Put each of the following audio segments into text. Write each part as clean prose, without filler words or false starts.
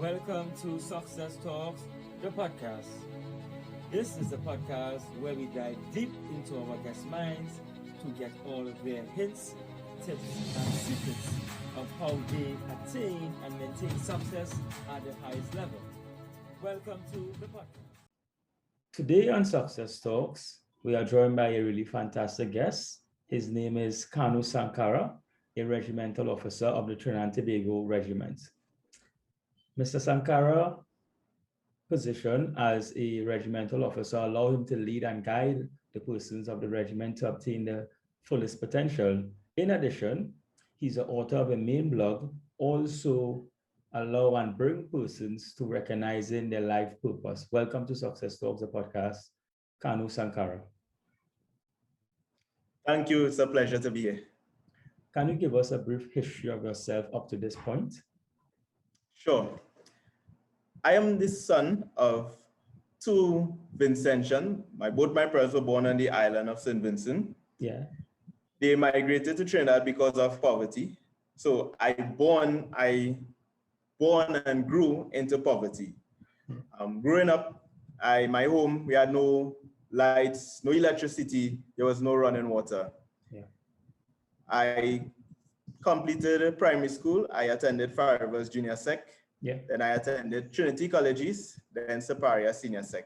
Welcome to Success Talks, the podcast. This is a podcast where we dive deep into our guests' minds to get all of their hints, tips, and secrets of how they attain and maintain success at the highest level. Welcome to the podcast. Today on Success Talks, we are joined by a really fantastic guest. His name is KANU Sankara, a regimental officer of the Trinidad and Tobago Regiment. Mr. Sankara position as a regimental officer allowed him to lead and guide the persons of the regiment to obtain the fullest potential. In addition, he's the author of a main blog, also allow and bring persons to recognizing their life purpose. Welcome to Success Talks, the podcast, KANU Sankara. Thank you. It's a pleasure to be here. Can you give us a brief history of yourself up to this point? Sure. I am the son of two Vincentians. Both my parents were born on the island of St. Vincent. Yeah. They migrated to Trinidad because of poverty. So I born and grew into poverty. Growing up, my home, we had no lights, no electricity, there was no running water. Yeah. I completed primary school. I attended Far Rivers Junior Sec. Yeah. Then I attended Trinity Colleges, then Separia Senior Sec.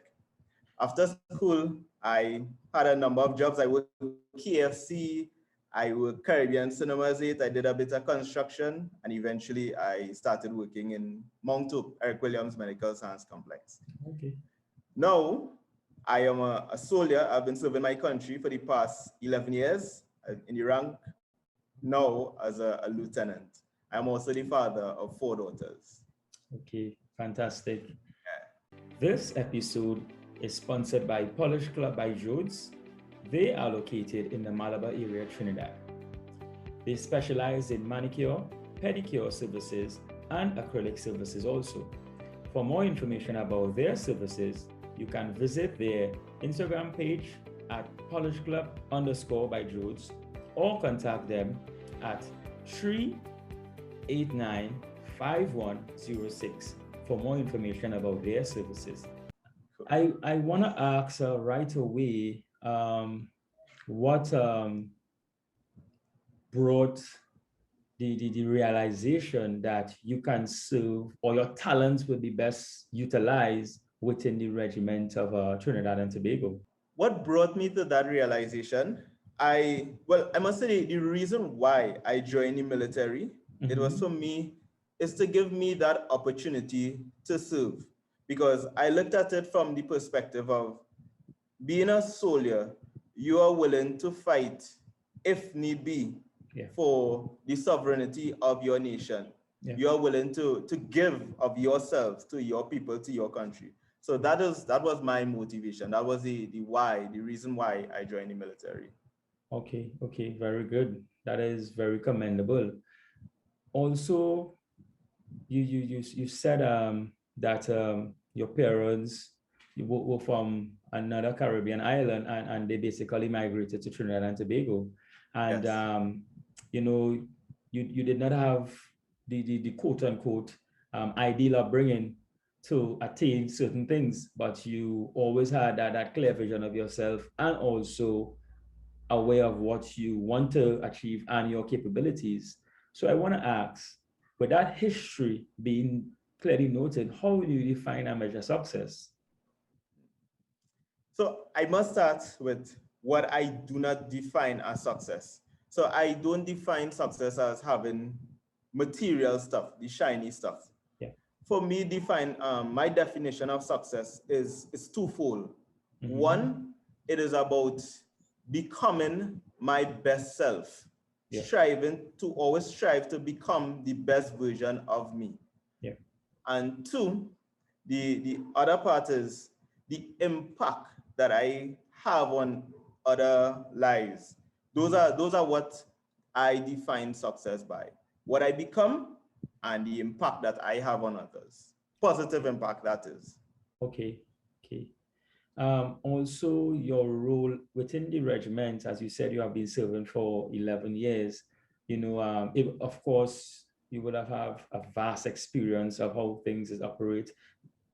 After school, I had a number of jobs. I worked KFC, I worked Caribbean Cinemas 8, I did a bit of construction, and eventually I started working in Mount Hope, Eric Williams Medical Science Complex. Okay. Now, I am a soldier. I've been serving my country for the past 11 years in the rank, now as a lieutenant. I'm also the father of 4 daughters. Okay, fantastic. Yeah. This episode is sponsored by Polish Club by JODZZ. They are located in the Malabar area, Trinidad. They specialize in manicure, pedicure services, and acrylic services also. For more information about their services, you can visit their Instagram page at polishclub_by-JODZZ or contact them at 389-5106 for more information about their services. I want to ask right away, what brought the realization that you can serve or your talents will be best utilized within the regiment of Trinidad and Tobago? What brought me to that realization? I must say the reason why I joined the military, it was for me, is to give me that opportunity to serve. Because I looked at it from the perspective of being a soldier, you are willing to fight, if need be, for the sovereignty of your nation. Yeah. You are willing to give of yourselves to your people, to your country. So that was my motivation. That was the reason why I joined the military. Okay, very good. That is very commendable. Also, you said that your parents were from another Caribbean island and they basically migrated to Trinidad and Tobago. And yes. You did not have the quote unquote ideal upbringing to attain certain things, but you always had that clear vision of yourself and also aware of what you want to achieve and your capabilities. So I want to ask, with that history being clearly noted, how do you define and measure success? So I must start with what I do not define as success. So I don't define success as having material stuff, the shiny stuff. Yeah. For me, my definition of success is twofold. One, it is about becoming my best self, always strive to become the best version of me. Yeah. And 2, the other part is the impact that I have on other lives. Those are what I define success by. What I become and the impact that I have on others. Positive impact, that is. Okay. Also, your role within the regiment, as you said, you have been serving for 11 years. Of course, you would have a vast experience of how things is operate.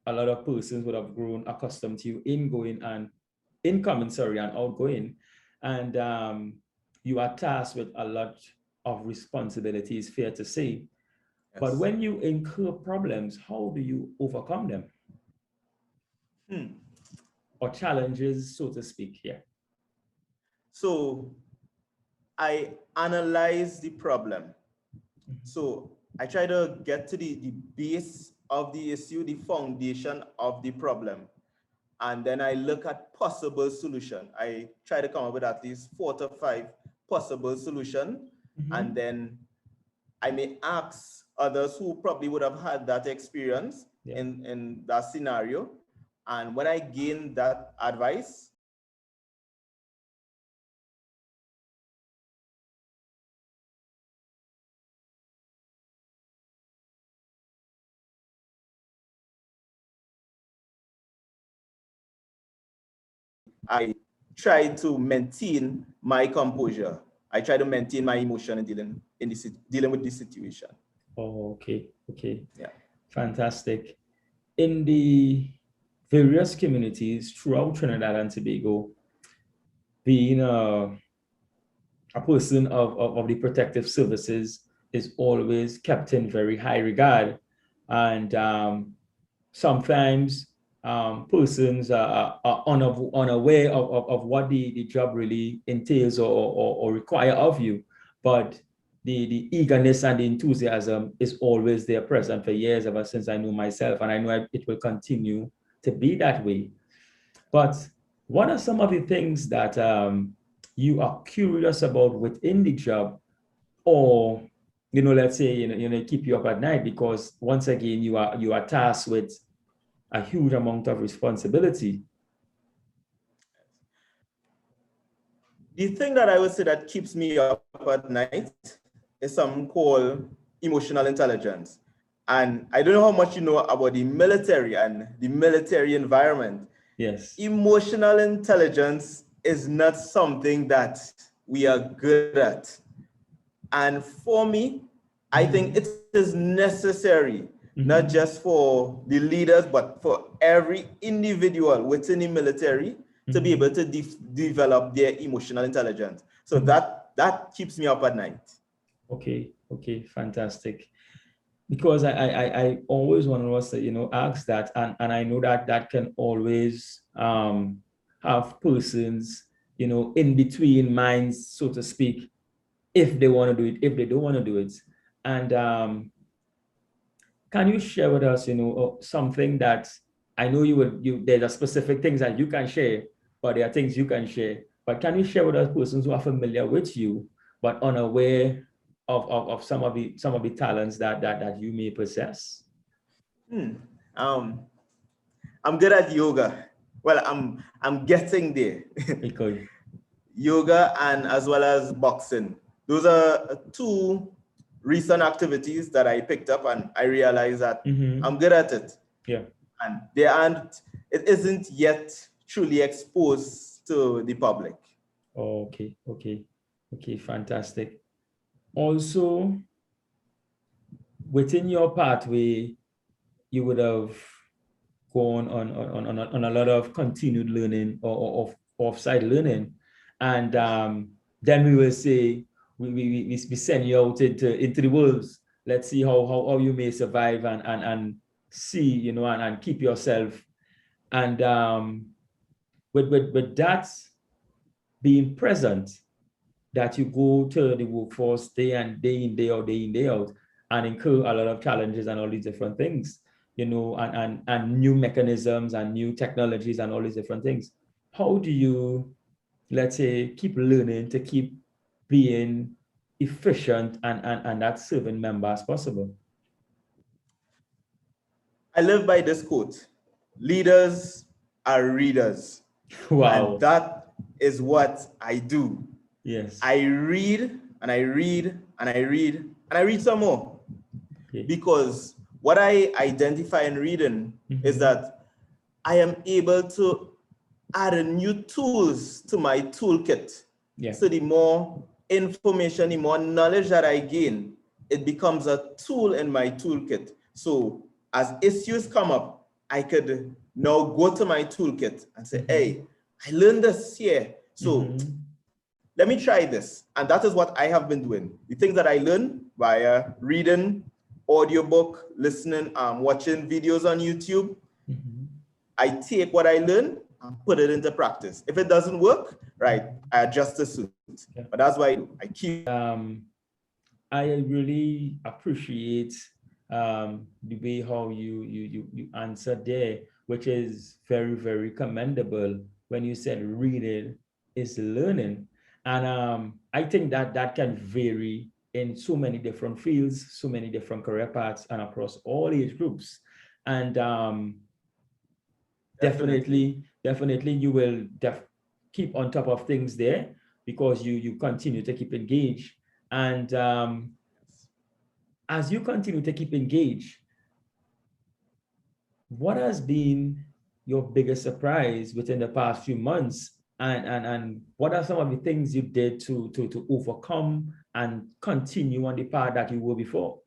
A lot of persons would have grown accustomed to you ingoing and incoming, sorry, and outgoing. And you are tasked with a lot of responsibilities, fair to say. But Yes. when you incur problems, how do you overcome them? Or challenges, so to speak, here? So I analyze the problem. So I try to get to the base of the issue, the foundation of the problem. And then I look at possible solution. I try to come up with at least 4 to 5 possible solution. And then I may ask others who probably would have had that experience in that scenario. And when I gain that advice, I try to maintain my composure. I try to maintain my emotion in dealing with this situation. Oh, okay, okay. Yeah. Fantastic. In the various communities throughout Trinidad and Tobago, being a person of the protective services is always kept in very high regard. And sometimes persons are unaware of what the job really entails or require of you. But the eagerness and the enthusiasm is always there, present for years, ever since I know myself. And I know it will continue to be that way. But what are some of the things that you are curious about within the job, or let's say keep you up at night, because once again you are tasked with a huge amount of responsibility? The thing that I would say that keeps me up at night is something called emotional intelligence. And I don't know how much you know about the military and the military environment. Yes. Emotional intelligence is not something that we are good at. And for me, I think it is necessary, not just for the leaders, but for every individual within the military to be able to develop their emotional intelligence. So that keeps me up at night. Okay, fantastic. Because I always want to ask that, and I know that can always have persons in between minds, so to speak, if they want to do it, if they don't want to do it. And can you share with us something that I know there's a specific things that you can share, but there are things you can share, but can you share with us persons who are familiar with you but unaware of some of the talents that you may possess? I'm good at yoga. Well, I'm getting there. Okay. Yoga and as well as boxing. Those are 2 recent activities that I picked up, and I realized that I'm good at it. Yeah. And it isn't yet truly exposed to the public. Okay, fantastic. Also, within your pathway, you would have gone on a lot of continued learning or off-site learning. And then we will say, we send you out into the wolves. Let's see how you may survive and see, and keep yourself. And with that being present, that you go to the workforce day in, day out, and incur a lot of challenges and all these different things, and new mechanisms and new technologies and all these different things. How do you, let's say, keep learning to keep being efficient and that serving member as possible? I live by this quote: leaders are readers. Wow. And that is what I do. Yes. I read and I read and I read and I read some more. Okay. Because what I identify in reading is that I am able to add new tools to my toolkit. Yeah. So the more information, the more knowledge that I gain, it becomes a tool in my toolkit. So as issues come up, I could now go to my toolkit and say, hey, I learned this here. So let me try this. And that is what I have been doing. The things that I learned via reading, audiobook, listening, watching videos on YouTube, I take what I learned and put it into practice. If it doesn't work, right, I adjust the suit. Yeah. But that's why I keep. I really appreciate the way how you answered there, which is very, very commendable when you said reading is learning. And I think that that can vary in so many different fields, so many different career paths, and across all age groups. And definitely you will keep on top of things there because you continue to keep engaged. And as you continue to keep engaged, what has been your biggest surprise within the past few months? And what are some of the things you did to overcome and continue on the path that you were before?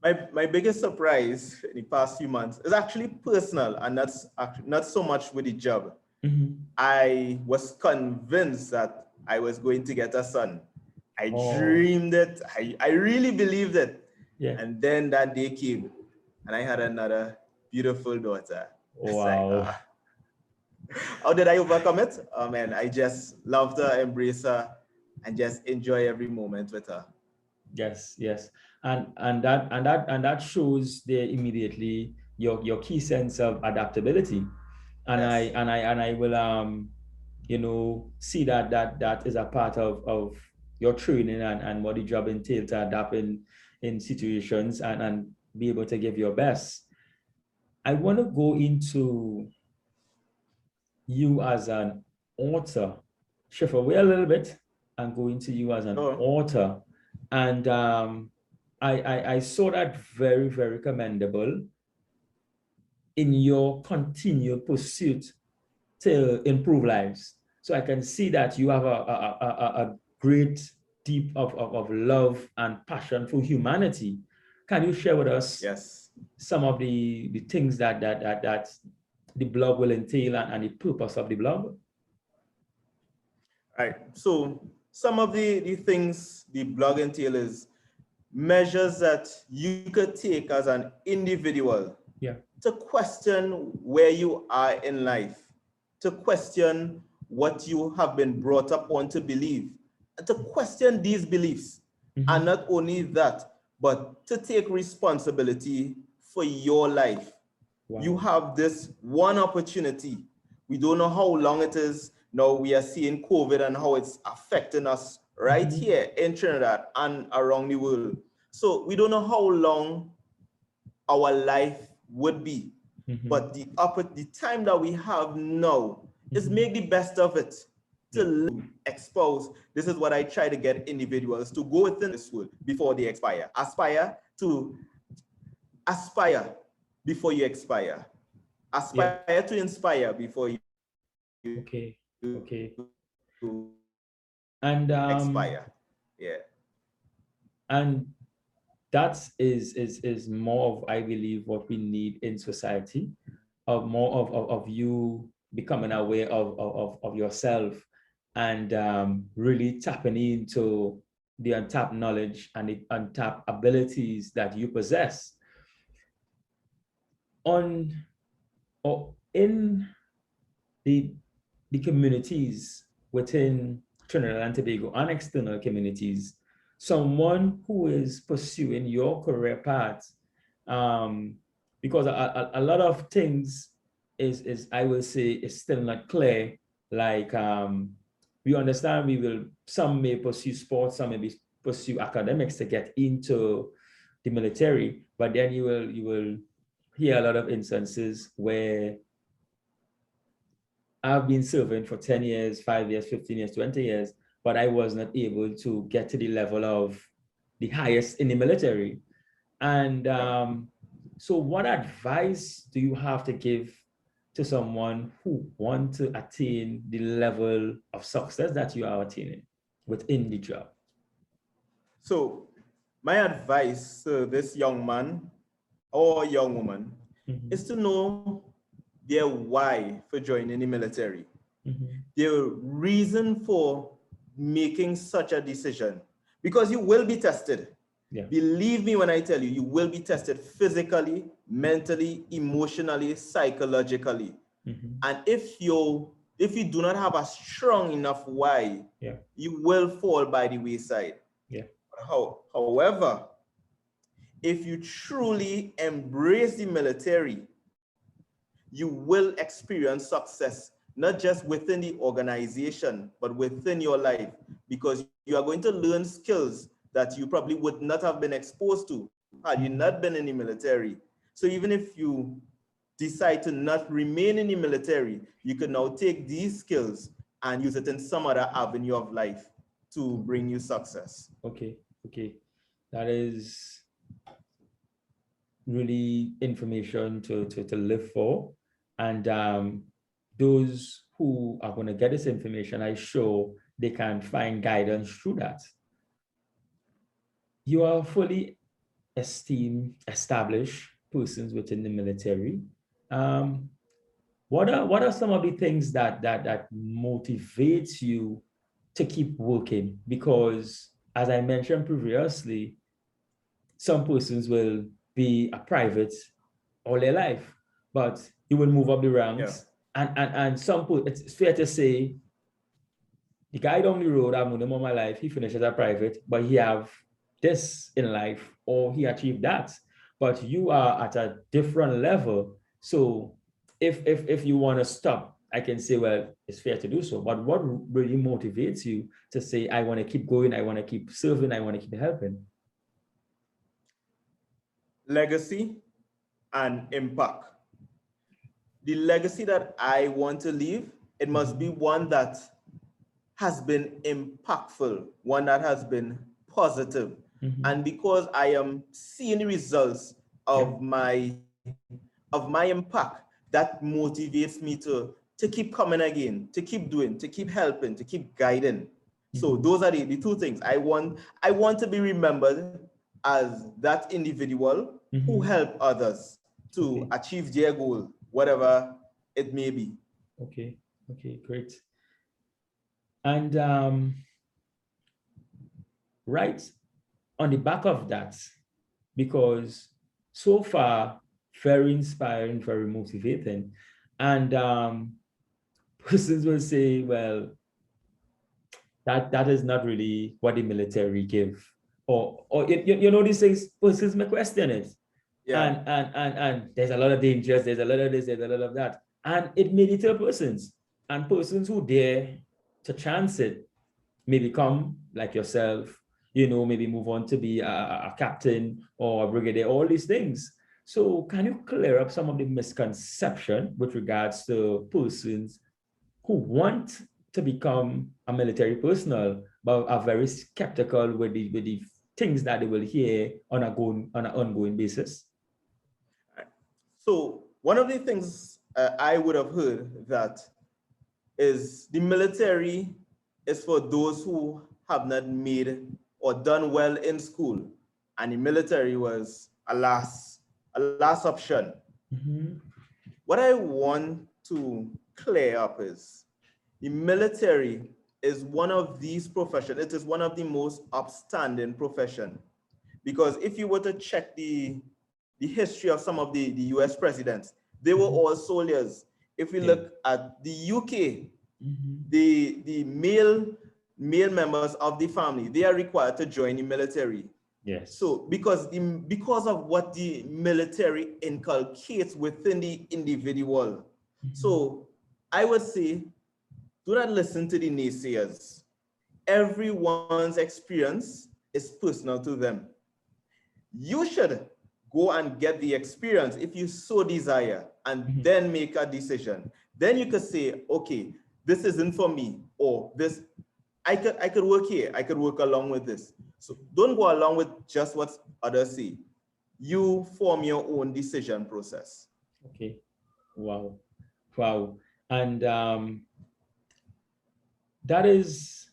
My biggest surprise in the past few months is actually personal, and that's actually not so much with the job. I was convinced that I was going to get a son. I dreamed it. I really believed it. Yeah. And then that day came, and I had another beautiful daughter. Wow. Like, how did I overcome it? Oh man, I just loved her, embrace her, and just enjoy every moment with her. Yes, yes. And that shows there immediately your key sense of adaptability. And yes. I will you know, see that is a part of your training and what the job entails to adapt in situations and be able to give your best. I want to go into you as an author, shift away a little bit and go into you as an author. And I saw that very, very commendable in your continued pursuit to improve lives. So I can see that you have a great deep of love and passion for humanity. Can you share with us some of the things that the blog will entail and the purpose of the blog? Right. So some of the things the blog entail is measures that you could take as an individual to question where you are in life, to question what you have been brought up on to believe, and to question these beliefs. And not only that, but to take responsibility for your life. Wow. You have this one opportunity. We don't know how long it is. Now we are seeing COVID and how it's affecting us right here in Trinidad and around the world. So we don't know how long our life would be. But the time that we have now is make the best of it, to expose. This is what I try to get individuals to go within this world before they expire. Aspire before you expire. Aspire to inspire before you and expire. And that is more of, I believe, what we need in society, of more of you becoming aware of yourself and really tapping into the untapped knowledge and the untapped abilities that you possess. In the communities within Trinidad and Tobago and external communities, someone who is pursuing your career path, because a lot of things is I will say is still not clear. Like we understand some may pursue sports, some may pursue academics to get into the military, but then you will hear a lot of instances where I've been serving for 10 years, 5 years, 15 years, 20 years, but I was not able to get to the level of the highest in the military. And so what advice do you have to give to someone who wants to attain the level of success that you are attaining within the job? So my advice to this young man or young woman is to know their why for joining the military, their reason for making such a decision, because you will be tested. Yeah. Believe me when I tell you, you will be tested physically, mentally, emotionally, psychologically. And if you do not have a strong enough why, Yeah. you will fall by the wayside. Yeah. However, if you truly embrace the military, you will experience success, not just within the organization, but within your life, because you are going to learn skills that you probably would not have been exposed to had you not been in the military. So even if you decide to not remain in the military, you can now take these skills and use it in some other avenue of life to bring you success. Okay. Okay. That is really information to live for. And those who are going to get this information, I'm sure they can find guidance through that. You are fully esteemed, established persons within the military. What are some of the things that motivates you to keep working? Because as I mentioned previously, some persons will be a private all their life, but you will move up the ranks. Yeah. And some it's fair to say the guy down the road, I've known him all my life, he finished as a private, but he have this in life or he achieved that. But you are at a different level. So if you want to stop, I can say, well, it's fair to do so. But what really motivates you to say, I want to keep going, I want to keep serving, I want to keep helping? Legacy and impact. The legacy that I want to leave, it must be one that has been impactful, one that has been positive. And because I am seeing the results of my impact, that motivates me to keep coming again, to keep doing, to keep helping, to keep guiding. So those are the two things. I want to be remembered as that individual who helped others to achieve their goal, whatever it may be. Okay, great. And right on the back of that, because so far, very inspiring, very motivating. And persons will say, well, that is not really what the military give. Or you know, these things, persons may question it. Yeah. And there's a lot of dangers, there's a lot of this, there's a lot of that. And it may deter persons. And persons who dare to chance it may become like yourself, you know, maybe move on to be a captain or a brigadier, all these things. So can you clear up some of the misconception with regards to persons who want to become a military personnel, but are very skeptical with the things that they will hear on an ongoing basis? So one of the things I would have heard that is the military is for those who have not made or done well in school, and the military was a last option. What I want to clear up is the military is one of these professions. It is one of the most upstanding profession, because if you were to check the history of some of the US presidents, they were all soldiers. If we look at the UK, the male members of the family, they are required to join the military. Yes. So because of what the military inculcates within the individual. So I would say, do not listen to the naysayers. Everyone's experience is personal to them. You should go and get the experience if you so desire, and then make a decision. Then you could say, okay, this isn't for me, or this, I could work here, I could work along with this. So don't go along with just what others say. You form your own decision process. Okay. Wow. And that is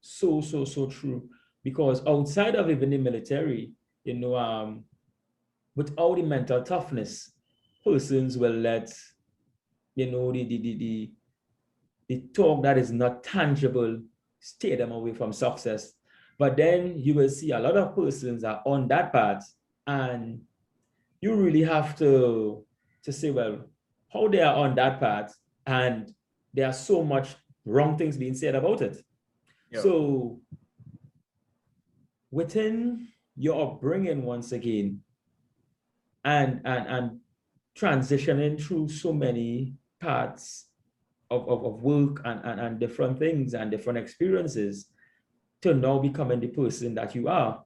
so true. Because outside of even the military, without the mental toughness, persons will let, the talk that is not tangible steer them away from success. But then you will see a lot of persons are on that path, and you really have to say, well, how they are on that path, and there are so much wrong things being said about it. Yeah. So within your upbringing, once again, and transitioning through so many parts of work and different things and different experiences to now becoming the person that you are,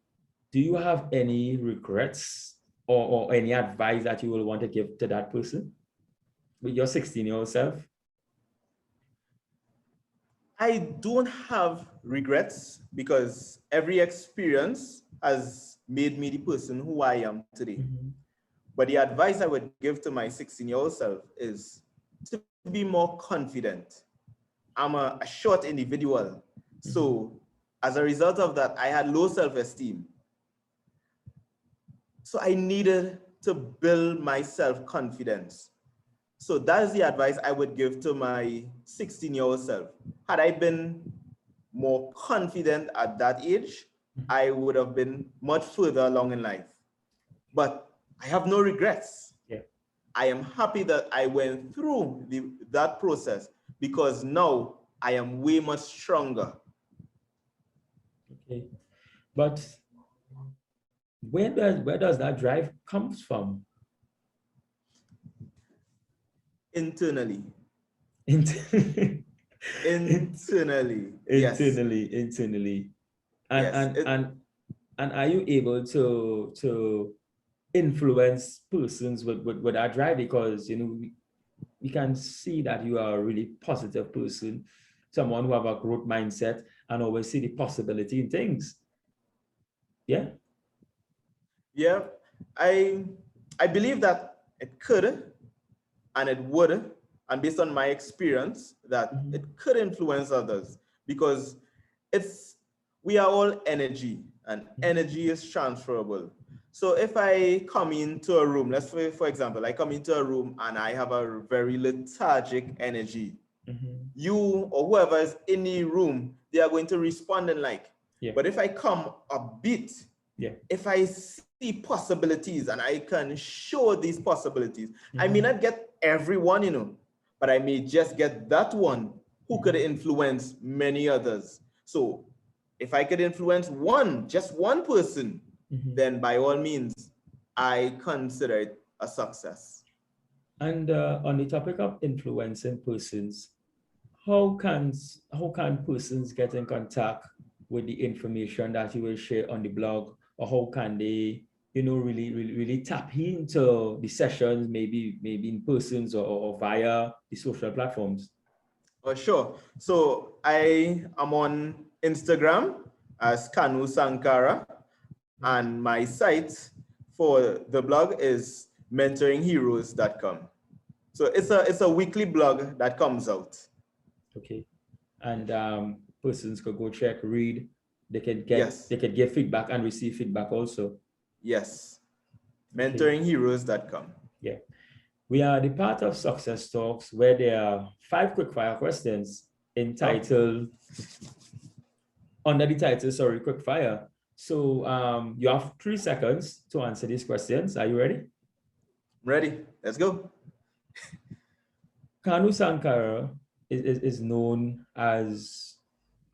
do you have any regrets or any advice that you will want to give to that person with your 16-year-old self? I don't have regrets because every experience has made me the person who I am today. Mm-hmm. But the advice I would give to my 16-year-old self is to be more confident. I'm a short individual. Mm-hmm. So as a result of that, I had low self-esteem. So I needed to build my self-confidence. So that's the advice I would give to my 16-year-old self. Had I been more confident at that age, I would have been much further along in life. But I have no regrets. Yeah. I am happy that I went through that process because now I am way much stronger. Okay. But where does that drive comes from? Internally. Internally. Yes. Internally. And are you able to influence persons with that drive? Because we can see that you are a really positive person, someone who have a growth mindset and always see the possibility in things. Yeah. Yeah. I believe that it could and it would, and based on my experience, that mm-hmm. it could influence others because we are all energy, and mm-hmm. energy is transferable. So if I come into a room, let's say, for example, I come into a room and I have a very lethargic energy, mm-hmm. you or whoever is in the room, they are going to respond in like. Yeah. But if I come a bit, yeah. if I see possibilities and I can show these possibilities, mm-hmm. I may not get everyone, but I may just get that one who mm-hmm. could influence many others. So if I could influence just one person, mm-hmm. then by all means, I consider it a success. And on the topic of influencing persons, how can persons get in contact with the information that you will share on the blog, or how can they, really tap into the sessions, maybe in persons or via the social platforms? Sure. So I am on Instagram as KANU Sankara, and my site for the blog is mentoringheroes.com. So it's a weekly blog that comes out. Okay, and persons could go check, read. They can get feedback and receive feedback also. Yes, mentoringheroes.com. Yeah, we are the part of Success Talks where there are 5 quickfire questions entitled under the title, quickfire. So you have 3 seconds to answer these questions. Are you ready? I'm ready. Let's go. KANU Sankara is known as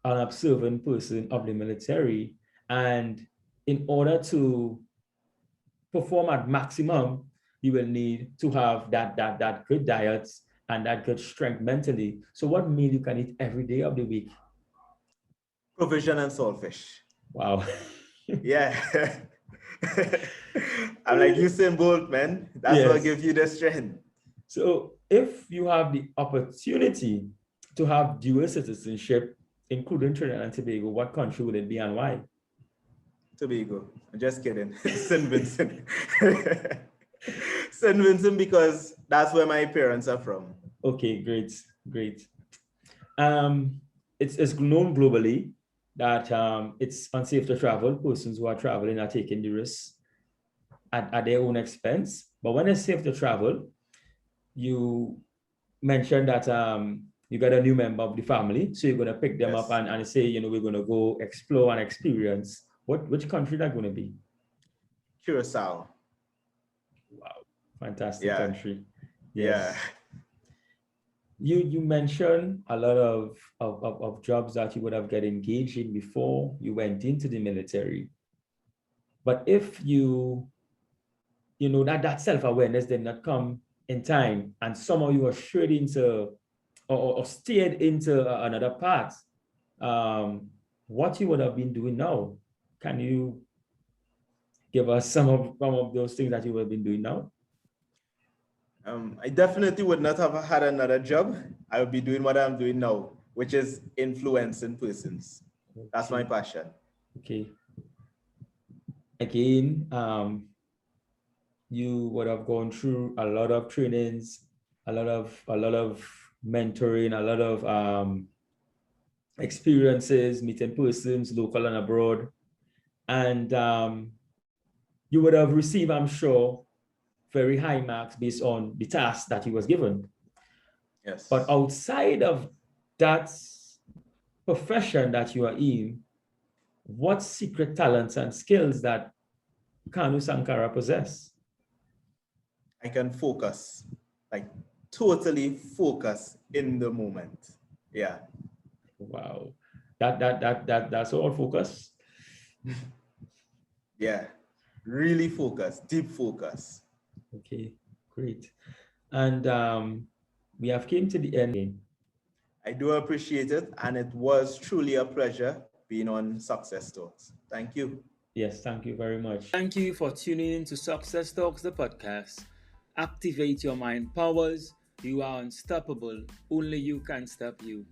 an observant person of the military, and in order to perform at maximum, you will need to have that good diet and that good strength mentally. So what meal you can eat every day of the week? Provision and saltfish. Wow. Yeah. I'm like Usain Bolt, man. That's what gives you the strength. So if you have the opportunity to have dual citizenship, including Trinidad and Tobago, what country would it be and why? Tobago. I'm just kidding. St. Vincent. St. Vincent, because that's where my parents are from. Okay, great. It's known globally that it's unsafe to travel. Persons who are traveling are taking the risk at their own expense. But when it's safe to travel, you mentioned that you got a new member of the family, so you're going to pick them up and say, you know, we're going to go explore and experience. Which country that going to be? Curacao. Wow, fantastic country. Yes. Yeah. You mentioned a lot of jobs that you would have get engaged in before you went into the military. But if you know that self-awareness did not come in time, and somehow you were straight into or steered into another path, what you would have been doing now? Can you give us some of those things that you would have been doing now? I definitely would not have had another job. I would be doing what I'm doing now, which is influencing persons. Okay. That's my passion. Okay. Again, you would have gone through a lot of trainings, a lot of mentoring, a lot of experiences, meeting persons, local and abroad. And you would have received, I'm sure, very high marks based on the task that he was given. Yes. But outside of that profession that you are in, what secret talents and skills that KANU Sankara possess? I can focus, like totally focus in the moment. Yeah. Wow. That's all focus? Yeah. Really focus, deep focus. Okay, great. And we have came to the end. I do appreciate it, and it was truly a pleasure being on Success Talks. Thank you. Yes, thank you very much. Thank you for tuning in to Success Talks, the podcast. Activate your mind powers. You are unstoppable. Only you can stop you.